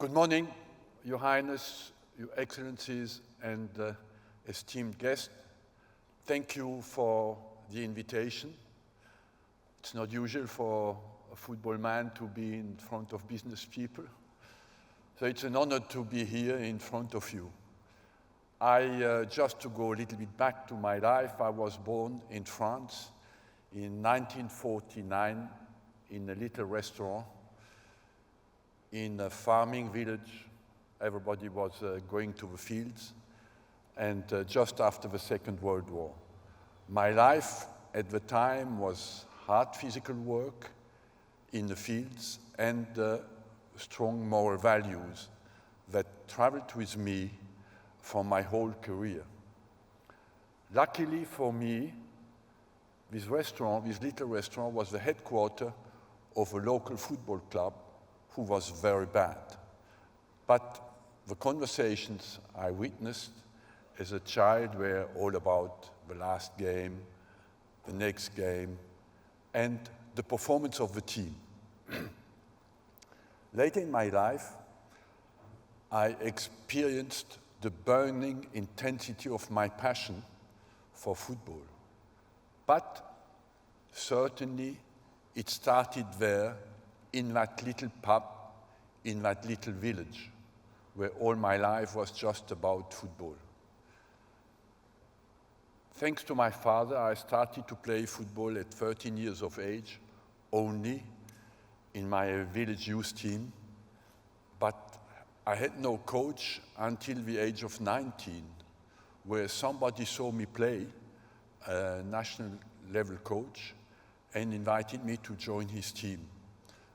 Good morning, Your Highness, Your Excellencies, and esteemed guests. Thank you for the invitation. It's not usual for a football man to be in front of business people. So it's an honor to be here in front of you. Just to go a little bit back to my life, I was born in France in 1949 in a little restaurant in a farming village. Everybody was going to the fields, and just after the Second World War. My life at the time was hard physical work in the fields and strong moral values that traveled with me for my whole career. Luckily for me, this little restaurant was the headquarters of a local football club who was very bad. But the conversations I witnessed as a child were all about the last game, the next game, and the performance of the team. Later in my life, I experienced the burning intensity of my passion for football. But certainly it started there in that little pub, in that little village, where all my life was just about football. Thanks to my father, I started to play football at 13 years of age, only in my village youth team. But I had no coach until the age of 19, where somebody saw me play, a national level coach, and invited me to join his team.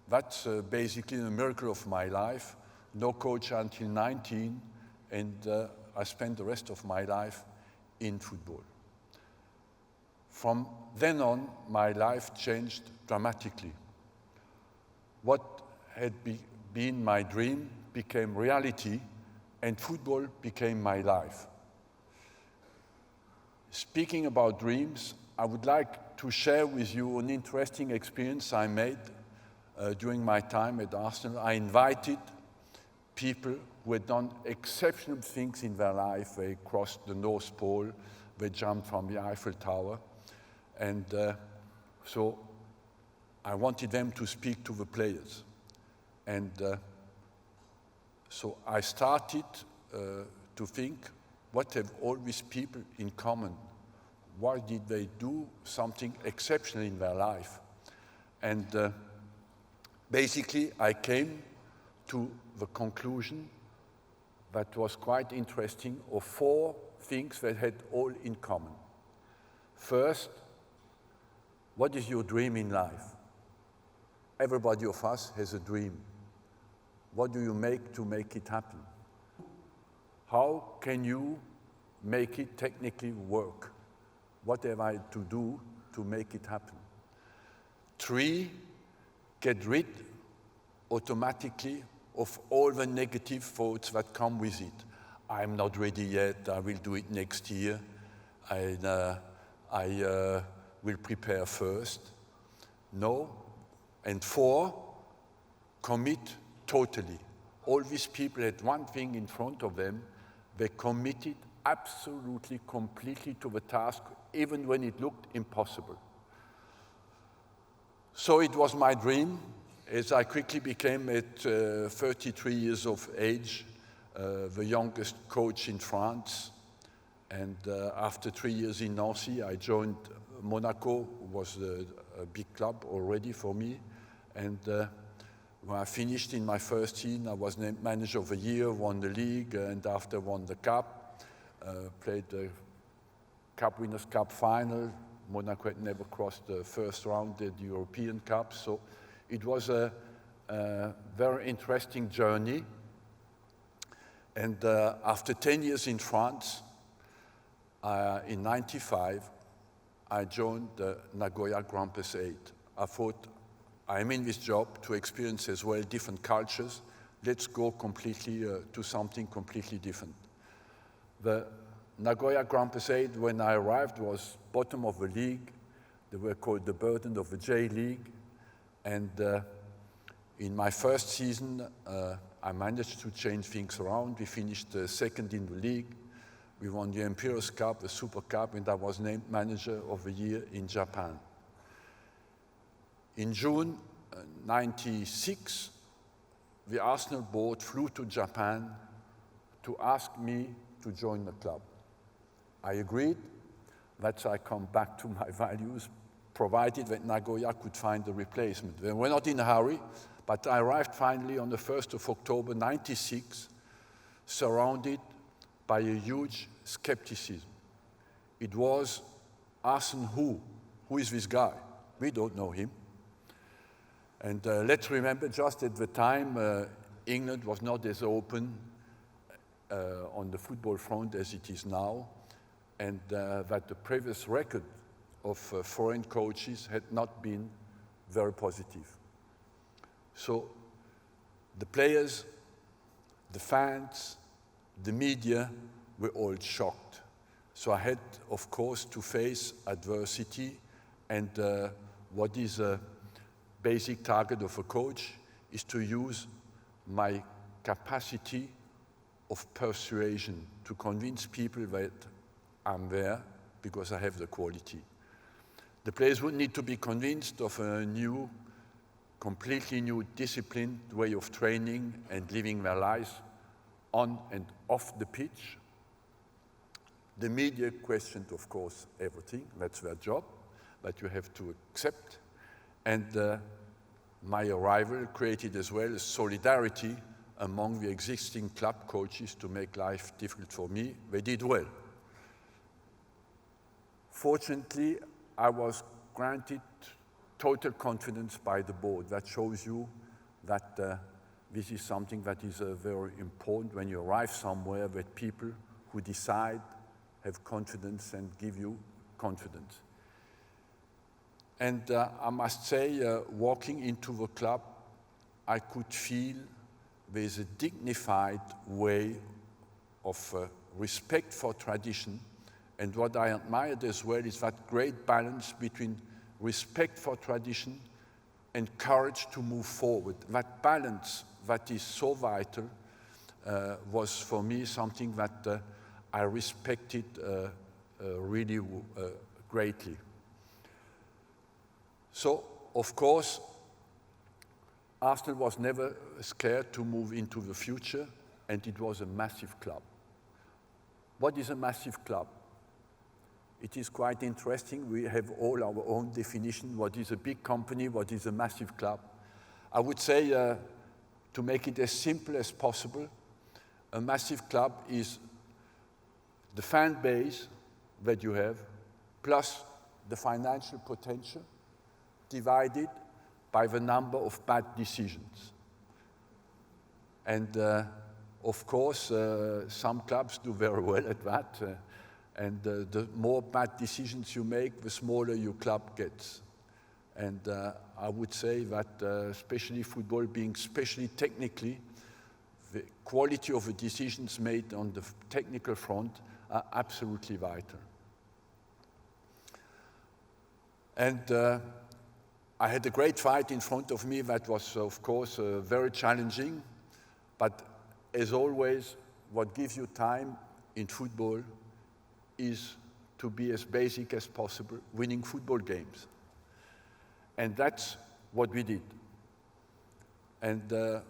That's basically the miracle of my life. No coach until 19, and I spent the rest of my life in football. From then on, my life changed dramatically. What had been my dream became reality, and football became my life. Speaking about dreams, I would like to share with you an interesting experience I made during my time at Arsenal. I invited people who had done exceptional things in their life. They crossed the North Pole, they jumped from the Eiffel Tower, and so I wanted them to speak to the players. And so I started to think, what have all these people in common? Why did they do something exceptional in their life? And basically, I came to the conclusion that was quite interesting of 4 things that had all in common. First, what is your dream in life? Everybody of us has a dream. What do you make to make it happen? How can you make it technically work? What have I to do to make it happen? 3, get rid automatically of all the negative thoughts that come with it. I'm not ready yet, I will do it next year, I will prepare first. No. And 4, commit totally. All these people had one thing in front of them. They committed absolutely, completely to the task, even when it looked impossible. So it was my dream, as I quickly became, at 33 years of age, the youngest coach in France. And after 3 years in Nancy, I joined Monaco, was a big club already for me. And when I finished in my first season, I was named Manager of the Year, won the league, and after won the cup, played the Cup Winners' Cup final. Monaco had never crossed the first round at the European Cup, so it was a very interesting journey. And after 10 years in France, in '95, I joined the Nagoya Grand Prix 8. I thought, I'm in this job to experience as well different cultures. Let's go completely to something completely different. The Nagoya Grand Prix 8, when I arrived, was bottom of the league. They were called the burden of the J League. And in my first season, I managed to change things around. We finished second in the league. We won the Emperor's Cup, the Super Cup, and I was named Manager of the Year in Japan. In June '96, the Arsenal board flew to Japan to ask me to join the club. I agreed. That's how I come back to my values, provided that Nagoya could find a replacement. We were not in a hurry, but I arrived finally on the 1st of October '96, surrounded by a huge skepticism. It was Arsène who is this guy? We don't know him. And let's remember, just at the time, England was not as open on the football front as it is now, and that the previous record of foreign coaches had not been very positive. So the players, the fans, the media were all shocked. So I had, of course, to face adversity, and what is a basic target of a coach is to use my capacity of persuasion to convince people that I'm there because I have the quality. The players would need to be convinced of a new, completely new disciplined way of training and living their lives on and off the pitch. The media questioned, of course, everything. That's their job, but you have to accept. And my arrival created as well a solidarity among the existing club coaches to make life difficult for me. They did well. Fortunately, I was granted total confidence by the board. That shows you that this is something that is very important when you arrive somewhere, that people who decide have confidence and give you confidence. And I must say, walking into the club, I could feel there's a dignified way of respect for tradition. And what I admired as well is that great balance between respect for tradition and courage to move forward. That balance that is so vital was for me something that I respected really greatly. So, of course, Arsenal was never scared to move into the future, and it was a massive club. What is a massive club? It is quite interesting. We have all our own definition. What is a big company? What is a massive club? I would say, to make it as simple as possible, a massive club is the fan base that you have, plus the financial potential, divided by the number of bad decisions. And of course, some clubs do very well at that. And the more bad decisions you make, the smaller your club gets. And I would say that especially football being especially technically, the quality of the decisions made on the technical front are absolutely vital. And I had a great fight in front of me that was, of course, very challenging. But as always, what gives you time in football is to be as basic as possible, winning football games. And that's what we did. And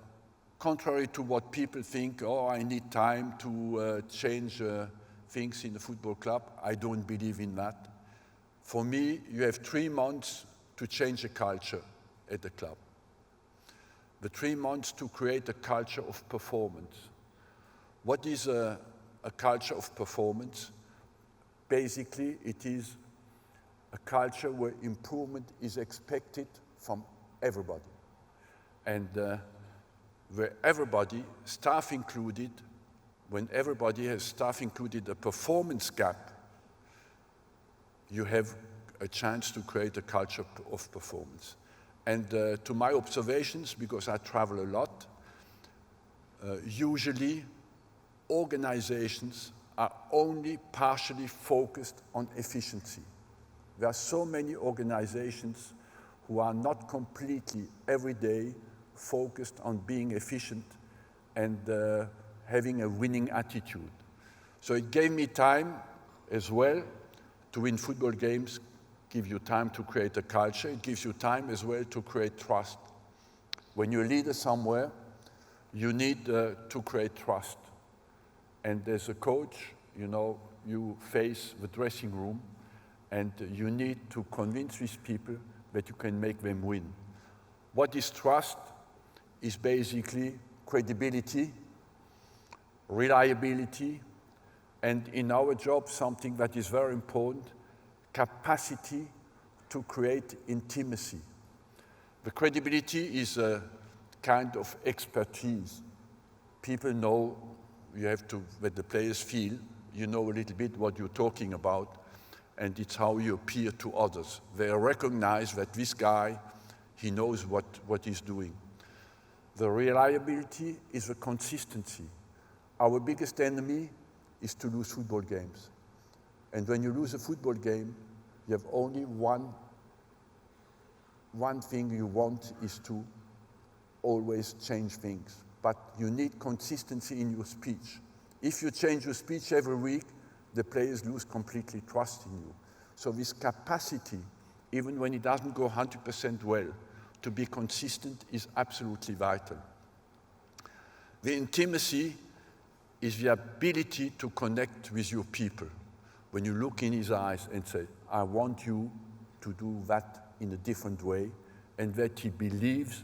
contrary to what people think, oh, I need time to change things in the football club, I don't believe in that. For me, you have 3 months to change a culture at the club. The 3 months to create a culture of performance. What is a culture of performance? Basically, it is a culture where improvement is expected from everybody. And where everybody, staff included, when everybody has, staff included, a performance gap, you have a chance to create a culture of performance. And to my observations, because I travel a lot, usually organizations are only partially focused on efficiency. There are so many organizations who are not completely every day focused on being efficient, and having a winning attitude. So it gave me time as well to win football games, give you time to create a culture. It gives you time as well to create trust. When you're a leader somewhere, you need to create trust. And as a coach, you know, you face the dressing room and you need to convince these people that you can make them win. What is trust? Is basically credibility, reliability, and in our job, something that is very important, capacity to create intimacy. The credibility is a kind of expertise. People know, you have to, that the players feel, you know a little bit what you're talking about, and it's how you appear to others. They recognize that this guy, he knows what he's doing. The reliability is the consistency. Our biggest enemy is to lose football games. And when you lose a football game, you have only one thing you want is to always change things. But you need consistency in your speech. If you change your speech every week, the players lose completely trust in you. So this capacity, even when it doesn't go 100% well, to be consistent is absolutely vital. The intimacy is the ability to connect with your people. When you look in his eyes and say, I want you to do that in a different way, and that he believes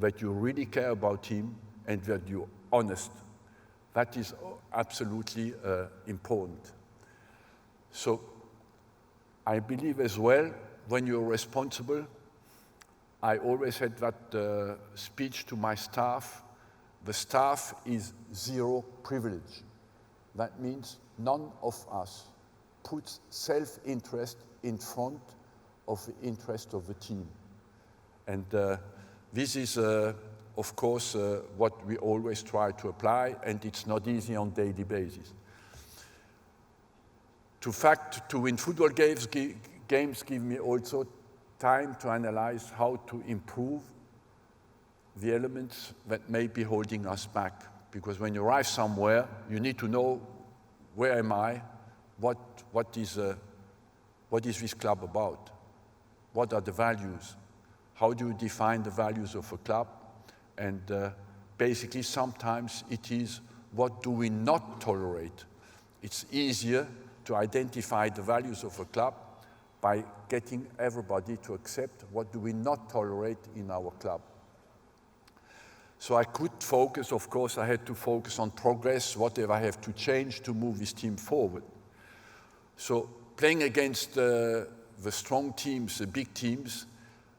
that you really care about him and that you're honest. That is absolutely important. So I believe as well, when you're responsible, I always had that speech to my staff. The staff is zero privilege. That means none of us puts self-interest in front of the interest of the team. And this is, of course, what we always try to apply, and it's not easy on a daily basis. To win football games give me also time to analyze how to improve the elements that may be holding us back. Because when you arrive somewhere, you need to know, where am I? What is this club about? What are the values? How do you define the values of a club? And basically, sometimes it is, what do we not tolerate? It's easier to identify the values of a club by getting everybody to accept what do we not tolerate in our club. So I could focus, of course, I had to focus on progress, whatever I have to change to move this team forward. So playing against the strong teams, the big teams,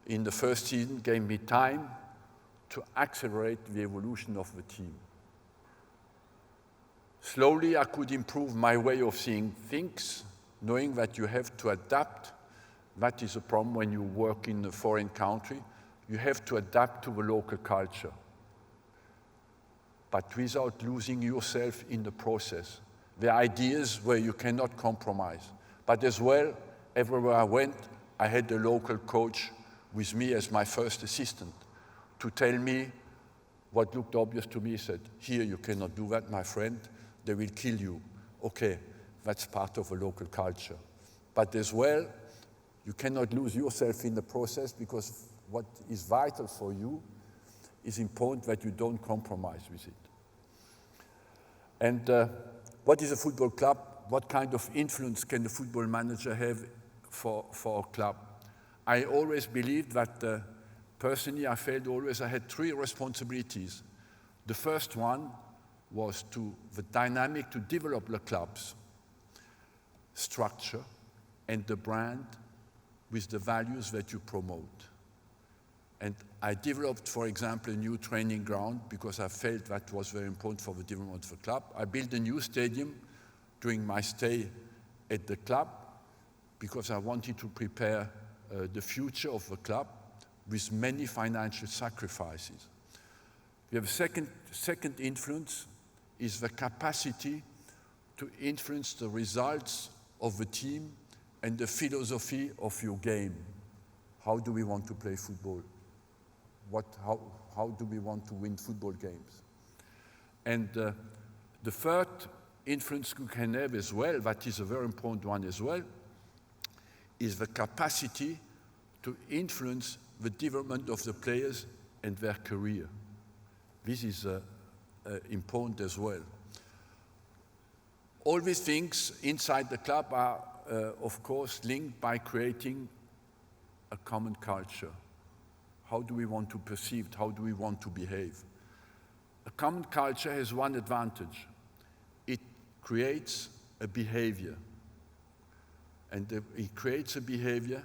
in the first season gave me time to accelerate the evolution of the team. Slowly I could improve my way of seeing things, knowing that you have to adapt. That is a problem when you work in a foreign country. You have to adapt to the local culture, but without losing yourself in the process. The ideas where you cannot compromise. But as well, everywhere I went, I had a local coach with me as my first assistant to tell me what looked obvious to me. He said, here, you cannot do that, my friend. They will kill you. Okay, that's part of a local culture. But as well, you cannot lose yourself in the process, because what is vital for you is important that you don't compromise with it. And what is a football club? What kind of influence can the football manager have for a club? I always believed that, personally, I felt always I had three responsibilities. The first one was the dynamic to develop the club's structure and the brand with the values that you promote. And I developed, for example, a new training ground because I felt that was very important for the development of the club. I built a new stadium during my stay at the club because I wanted to prepare the future of the club with many financial sacrifices. We have a second influence is the capacity to influence the results of the team and the philosophy of your game. How do we want to play football? How do we want to win football games? And the third influence you can have as well, that is a very important one as well, is the capacity to influence the development of the players and their career. This is important as well. All these things inside the club are, of course, linked by creating a common culture. How do we want to perceive it? How do we want to behave? A common culture has one advantage. It creates a behavior. And it creates a behavior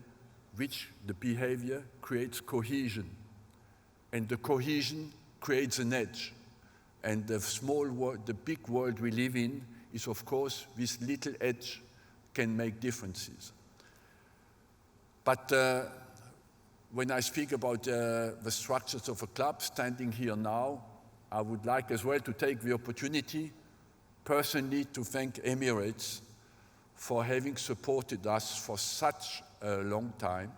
which the behavior creates cohesion. And the cohesion creates an edge. And the small world, the big world we live in is, of course, this little edge can make differences. But when I speak about the structures of a club standing here now, I would like as well to take the opportunity personally to thank Emirates for having supported us for such a long time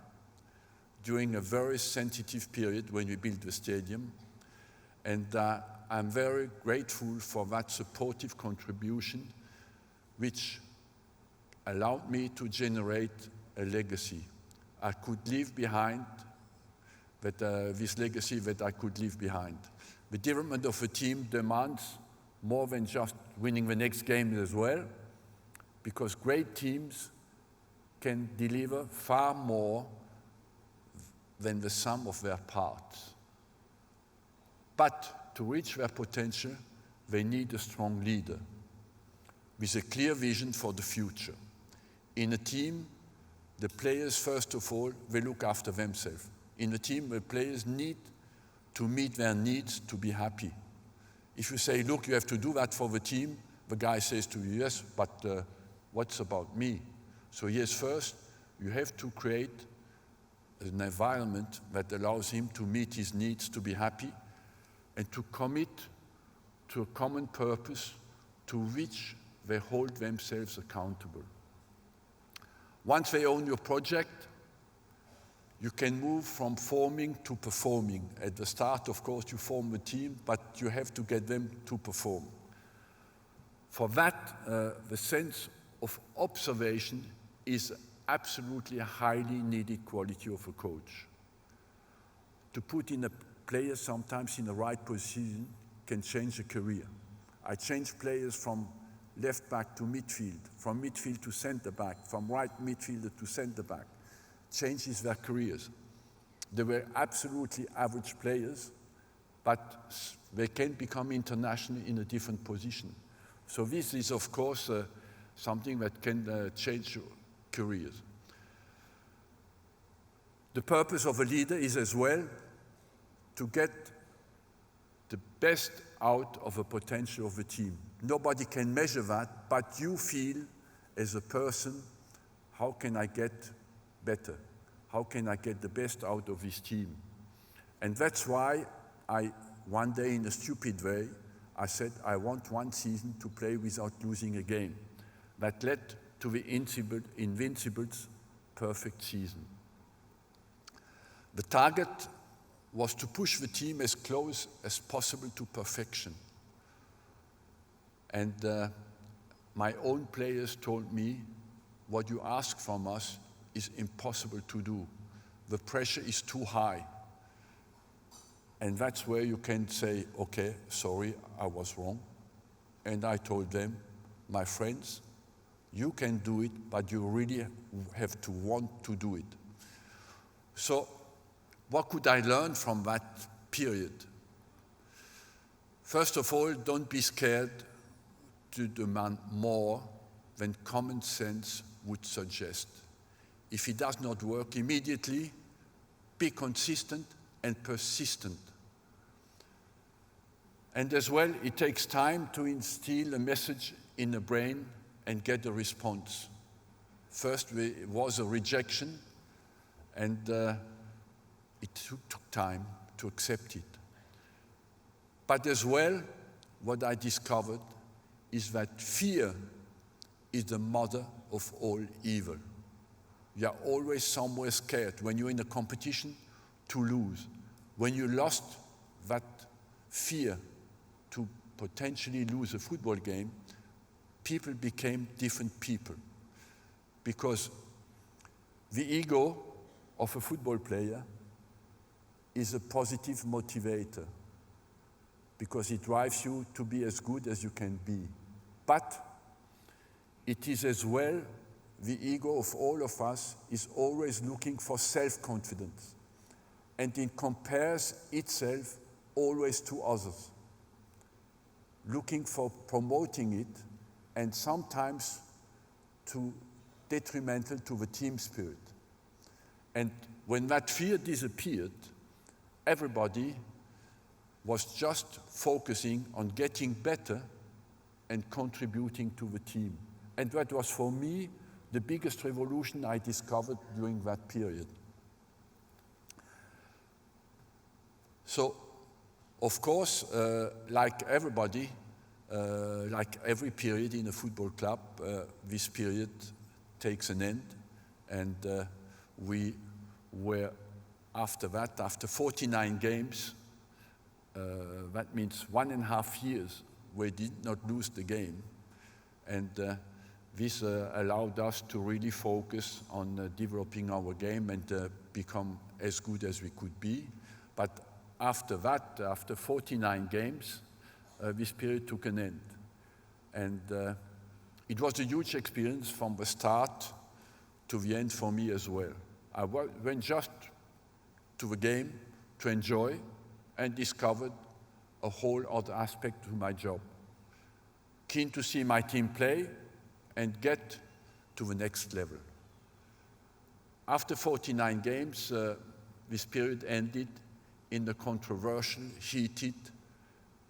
during a very sensitive period when we built the stadium. And I'm very grateful for that supportive contribution which allowed me to generate a legacy. I could leave behind this legacy that I could leave behind. The development of a team demands more than just winning the next game as well, because great teams can deliver far more than the sum of their parts. But to reach their potential, they need a strong leader with a clear vision for the future. In a team, the players, first of all, they look after themselves. In a team, the players need to meet their needs to be happy. If you say, look, you have to do that for the team, the guy says to you, yes, but what's about me? So yes, first, you have to create an environment that allows him to meet his needs to be happy and to commit to a common purpose to which they hold themselves accountable. Once they own your project, you can move from forming to performing. At the start, of course, you form a team, but you have to get them to perform. For that, the sense of observation is absolutely a highly needed quality of a coach. To put in a player sometimes in the right position can change a career. I changed players from left back to midfield, from midfield to centre back, from right midfielder to centre back. Changes their careers. They were absolutely average players, but they can become international in a different position. So this is, of course, something that can change careers. The purpose of a leader is as well to get the best out of the potential of the team. Nobody can measure that, but you feel as a person, how can I get better? How can I get the best out of this team? And that's why one day in a stupid way, I said, I want one season to play without losing a game. That led to the Invincibles' perfect season. The target was to push the team as close as possible to perfection. And my own players told me, what you ask from us is impossible to do. The pressure is too high. And that's where you can say, okay, sorry, I was wrong. And I told them, my friends, you can do it, but you really have to want to do it. So what could I learn from that period? First of all, don't be scared to demand more than common sense would suggest. If it does not work immediately, be consistent and persistent. And as well, it takes time to instill a message in the brain and get a response. First, it was a rejection, and it took time to accept it. But as well, what I discovered is that fear is the mother of all evil. You are always somewhere scared when you're in a competition to lose. When you lost that fear to potentially lose a football game, people became different people. Because the ego of a football player is a positive motivator, because it drives you to be as good as you can be. But it is as well the ego of all of us is always looking for self-confidence, and it compares itself always to others, looking for promoting it, and sometimes detrimental to the team spirit. And when that fear disappeared, everybody was just focusing on getting better and contributing to the team. And that was, for me, the biggest revolution I discovered during that period. So, of course, like everybody, like every period in a football club, this period takes an end. And we were, after that, after 49 games, that means 1.5 years, we did not lose the game. And this allowed us to really focus on developing our game and become as good as we could be. But after that, after 49 games, this period took an end. And it was a huge experience from the start to the end for me as well. I went just to the game to enjoy and discovered a whole other aspect to my job. Keen to see my team play and get to the next level. After 49 games, this period ended in the controversial, heated,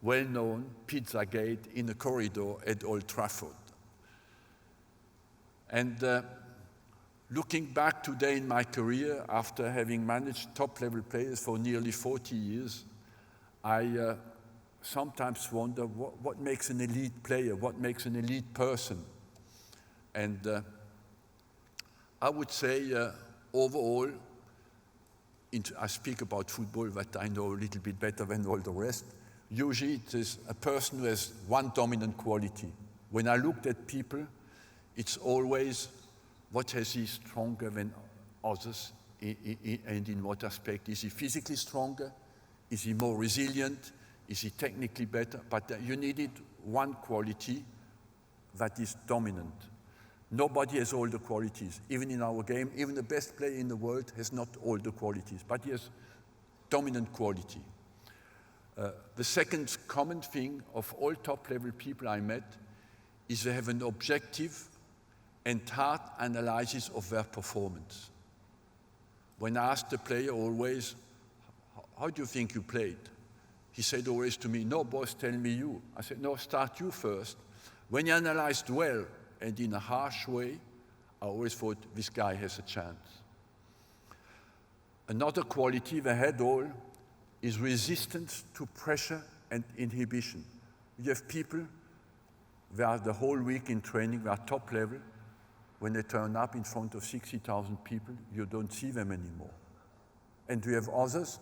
well-known Pizzagate in a corridor at Old Trafford. And looking back today in my career, after having managed top-level players for nearly 40 years, I sometimes wonder what makes an elite player, what makes an elite person. And I would say, overall, I speak about football that I know a little bit better than all the rest. Usually it is a person who has one dominant quality. When I looked at people, it's always what has he stronger than others, and in what aspect? Is he physically stronger? Is he more resilient? Is he technically better? But you needed one quality that is dominant. Nobody has all the qualities. Even in our game, even the best player in the world has not all the qualities, but he has dominant quality. The second common thing of all top-level people I met is they have an objective and hard analysis of their performance. When I asked the player always, how do you think you played? He said always to me, no, boss, tell me you. I said, no, start you first. When you analyzed well and in a harsh way, I always thought this guy has a chance. Another quality they had all is resistance to pressure and inhibition. You have people, they are the whole week in training, they are top level. When they turn up in front of 60,000 people, you don't see them anymore. And we have others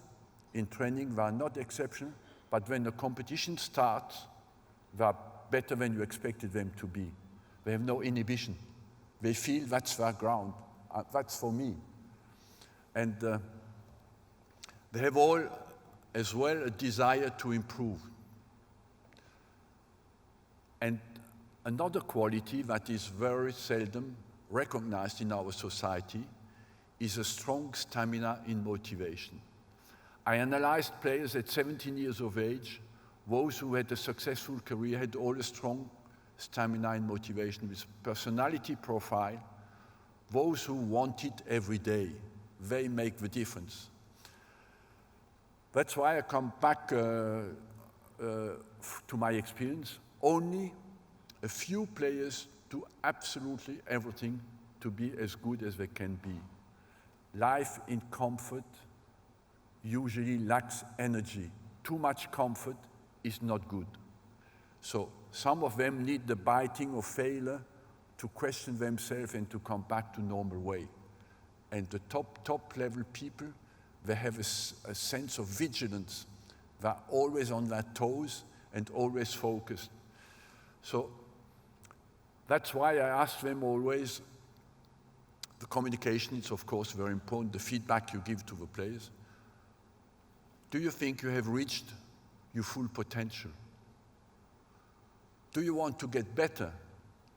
in training, they are not exceptional, but when the competition starts, they are better than you expected them to be. They have no inhibition. They feel that's their ground. That's for me. And they have all, as well, a desire to improve. And another quality that is very seldom recognized in our society is a strong stamina in motivation. I analyzed players at 17 years of age. Those who had a successful career had all a strong stamina and motivation with personality profile. Those who want it every day, they make the difference. That's why I come back to my experience. Only a few players do absolutely everything to be as good as they can be. Life in comfort usually lacks energy. Too much comfort is not good. So some of them need the biting of failure to question themselves and to come back to normal way. And the top level people, they have a sense of vigilance. They're always on their toes. and always focused. So that's why I ask them always, the communication is of course very important, the feedback you give to the players. Do you think you have reached your full potential? Do you want to get better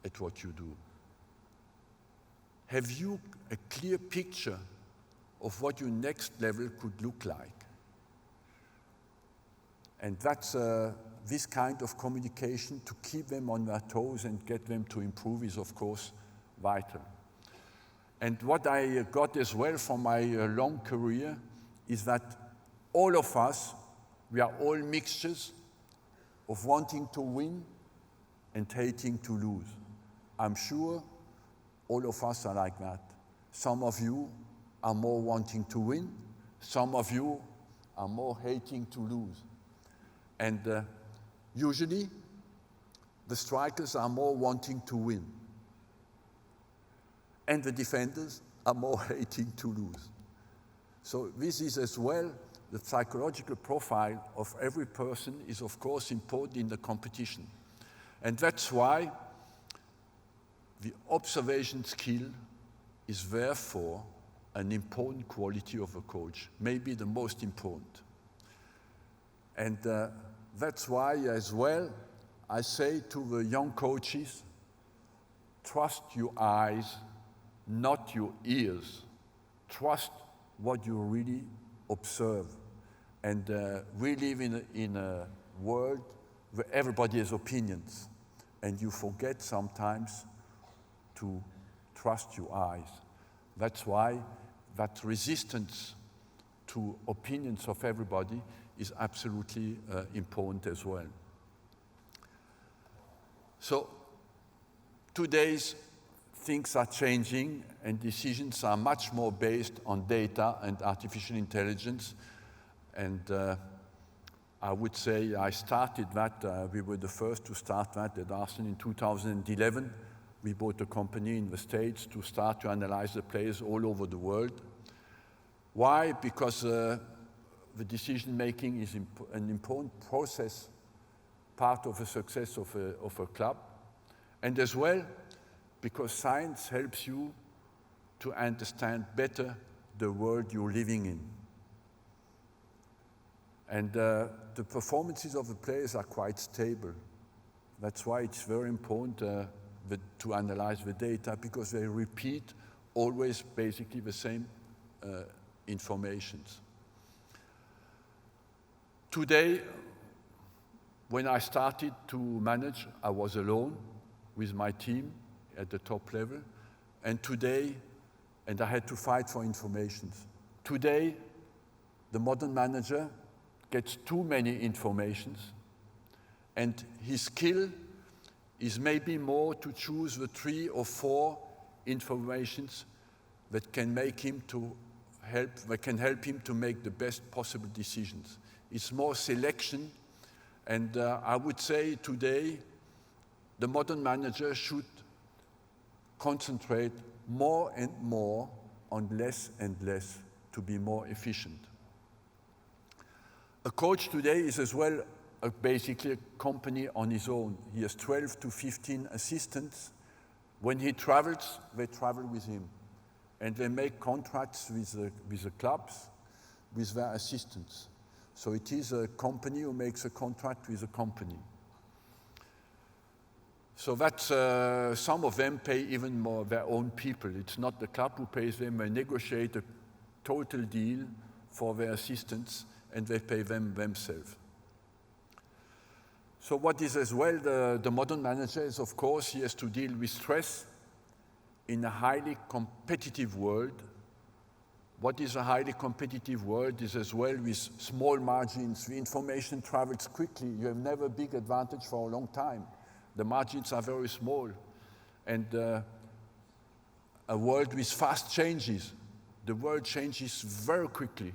at what you do? Have you a clear picture of what your next level could look like? And that's this kind of communication to keep them on their toes and get them to improve is, of course, vital. And what I got as well from my long career is that all of us, we are all mixtures of wanting to win and hating to lose. I'm sure all of us are like that. Some of you are more wanting to win. Some of you are more hating to lose. And usually, the strikers are more wanting to win. And the defenders are more hating to lose. So this is as well, the psychological profile of every person is of course important in the competition. And that's why the observation skill is therefore an important quality of a coach, maybe the most important. And that's why as well, I say to the young coaches, trust your eyes, not your ears. Trust what you really observe. And we live in a world where everybody has opinions, and you forget sometimes to trust your eyes. That's why that resistance to opinions of everybody is absolutely important as well. So today's things are changing and decisions are much more based on data and artificial intelligence. And I would say I started that, we were the first to start that at Arsène in 2011. We bought a company in the States to start to analyze the players all over the world. Why? Because the decision-making is an important process, part of the success of a club. And as well, because science helps you to understand better the world you're living in. And the performances of the players are quite stable. That's why it's very important to analyze the data, because they repeat always basically the same informations. Today, when I started to manage, I was alone with my team at the top level. And today, and I had to fight for information. Today, the modern manager gets too many informations, and his skill is maybe more to choose the 3 or 4 informations that can make him help him to make the best possible decisions. It's more selection, and I would say today the modern manager should concentrate more and more on less and less to be more efficient. A coach today is as well basically a company on his own. He has 12 to 15 assistants. When he travels, they travel with him. And they make contracts with the clubs, with their assistants. So it is a company who makes a contract with a company. So that's, some of them pay even more their own people. It's not the club who pays them. They negotiate a total deal for their assistants, and they pay them themselves. So what is as well the modern manager is, of course, he has to deal with stress in a highly competitive world. What is a highly competitive world is as well with small margins. The information travels quickly. You have never a big advantage for a long time. The margins are very small. And a world with fast changes. The world changes very quickly.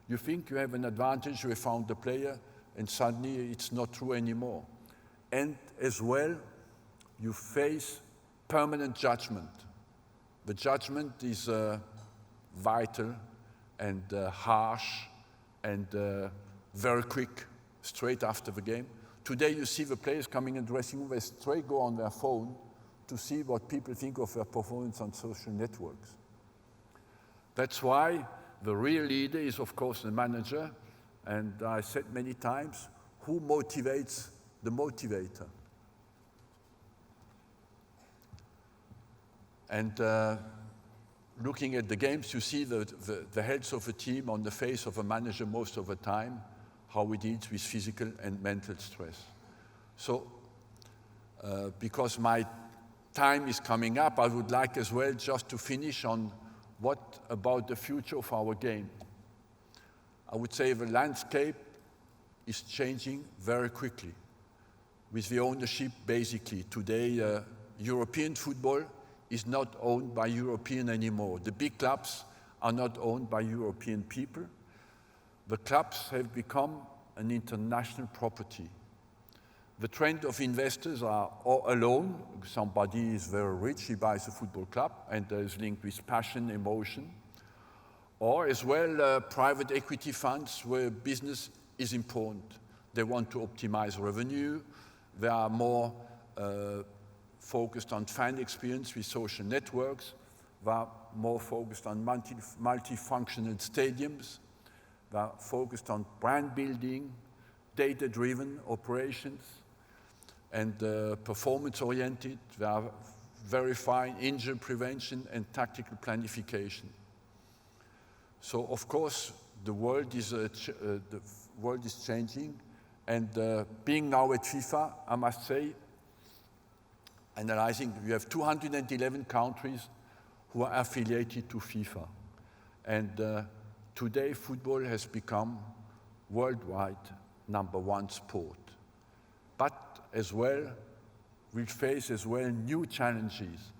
You think you have an advantage, you have found the player, and suddenly it's not true anymore. And as well, you face permanent judgment. The judgment is vital and harsh and very quick, straight after the game. Today you see the players coming in the dressing room, they straight go on their phone to see what people think of their performance on social networks. That's why the real leader is, of course, the manager. And I said many times, who motivates the motivator? And looking at the games, you see the health of a team on the face of a manager most of the time, how he deals with physical and mental stress. So, because my time is coming up, I would like as well just to finish on what about the future of our game. I would say the landscape is changing very quickly with the ownership, basically. Today, European football is not owned by European anymore. The big clubs are not owned by European people. The clubs have become an international property. The trend of investors are all alone. Somebody is very rich, he buys a football club, and there is linked with passion, emotion. Or as well, private equity funds where business is important. They want to optimize revenue. They are more focused on fan experience with social networks. They are more focused on multifunctional stadiums. They are focused on brand building, data-driven operations, and performance-oriented. They are verifying injury prevention and tactical planification. So, of course, the world is changing, and being now at FIFA, I must say, analyzing, we have 211 countries who are affiliated to FIFA. And today, football has become worldwide #1 sport. But as well, we face as well new challenges.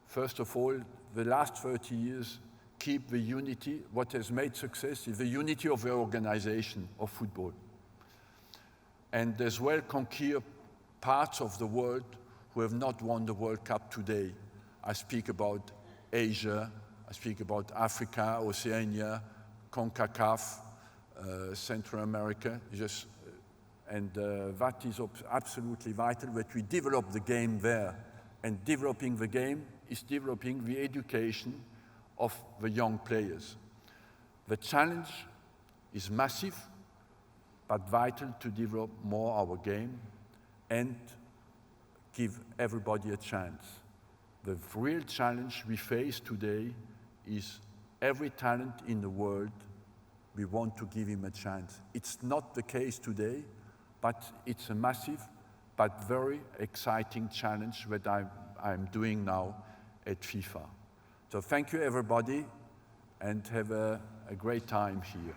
First of all, the last 30 years keep the unity. What has made success is the unity of the organization of football. And as well conquer parts of the world who have not won the World Cup today. I speak about Asia, I speak about Africa, Oceania, CONCACAF, Central America, and that is absolutely vital that we develop the game there. And developing the game is developing the education of the young players. The challenge is massive, but vital to develop more our game and give everybody a chance. The real challenge we face today is every talent in the world, we want to give him a chance. It's not the case today, but it's a massive but very exciting challenge that I'm doing now at FIFA. So thank you everybody, and have a great time here.